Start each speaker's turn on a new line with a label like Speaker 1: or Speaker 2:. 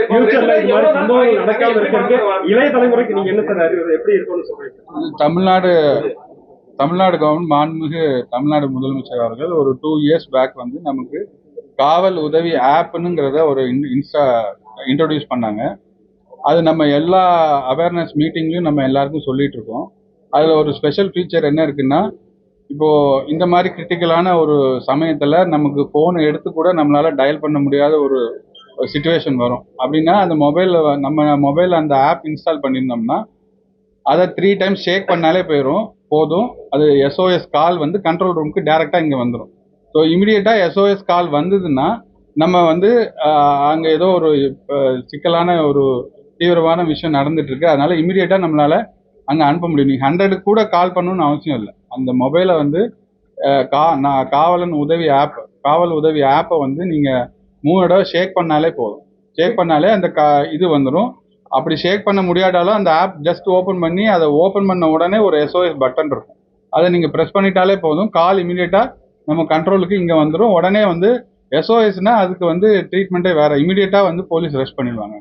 Speaker 1: ஃபியூச்சர்ல இது மாதிரி சம்பவங்கள் நடக்காம இருக்கிறது இளைய தலைமுறைக்கு நீங்க என்ன சார் அறிவுரை எப்படி இருக்கும்னு சொல்றீங்க?
Speaker 2: தமிழ்நாடு கவர்மெண்ட் மாண்புமிகு தமிழ்நாடு முதலமைச்சர் அவர்கள் ஒரு 2 years பேக் வந்து நமக்கு காவல் உதவி ஆப்னுங்கிறத ஒரு இன்ட்ரோடியூஸ் பண்ணாங்க. அது நம்ம எல்லா அவேர்னஸ் மீட்டிங்லையும் நம்ம எல்லாருக்கும் சொல்லிட்டு இருக்கோம். அதுல ஒரு ஸ்பெஷல் ஃபீச்சர் என்ன இருக்குன்னா, இப்போ இந்த மாதிரி கிரிட்டிக்கலான ஒரு சமயத்துல நமக்கு போனை எடுத்து கூட நம்மளால டயல் பண்ண முடியாத ஒரு சிச்சுவேஷன் வரும். அப்படின்னா அந்த நம்ம மொபைல் அந்த ஆப் இன்ஸ்டால் பண்ணியிருந்தோம்னா அதை 3 times ஷேக் பண்ணாலே போதும். அது SOS கால் வந்து கண்ட்ரோல் ரூமுக்கு டைரக்டா இங்க வந்துடும். ஸோ இமிடியேட்டா SOS கால் வந்ததுன்னா நம்ம வந்து அங்க ஏதோ ஒரு சிக்கலான ஒரு தீவிரமான விஷயம் நடந்துட்டு இருக்கு. அதனால இமிடியேட்டா நம்மளால அங்க அனுப்ப முடியும். நீங்க 100 கூட கால் பண்ணணும்னு அவசியம் இல்லை. அந்த மொபைலை வந்து காவல் உதவி ஆப்பை வந்து நீங்க 3 தடவை ஷேக் பண்ணாலே போதும். ஷேக் பண்ணாலே அந்த இது வந்துடும். அப்படி ஷேக் பண்ண முடியாட்டாலும் அந்த ஆப் ஜஸ்ட் ஓப்பன் பண்ணி அதை ஓப்பன் பண்ண உடனே ஒரு SOS பட்டன் இருக்கும். அதை நீங்க ப்ரெஸ் பண்ணிட்டாலே போதும். கால் இமீடியட்டா நம்ம கண்ட்ரோலுக்கு இங்க வந்துடும். உடனே வந்து SOSனா அதுக்கு வந்து ட்ரீட்மெண்ட்டே வேற. இமீடியட்டா வந்து போலீஸ் ரெஸ்ட் பண்ணிடுவாங்க.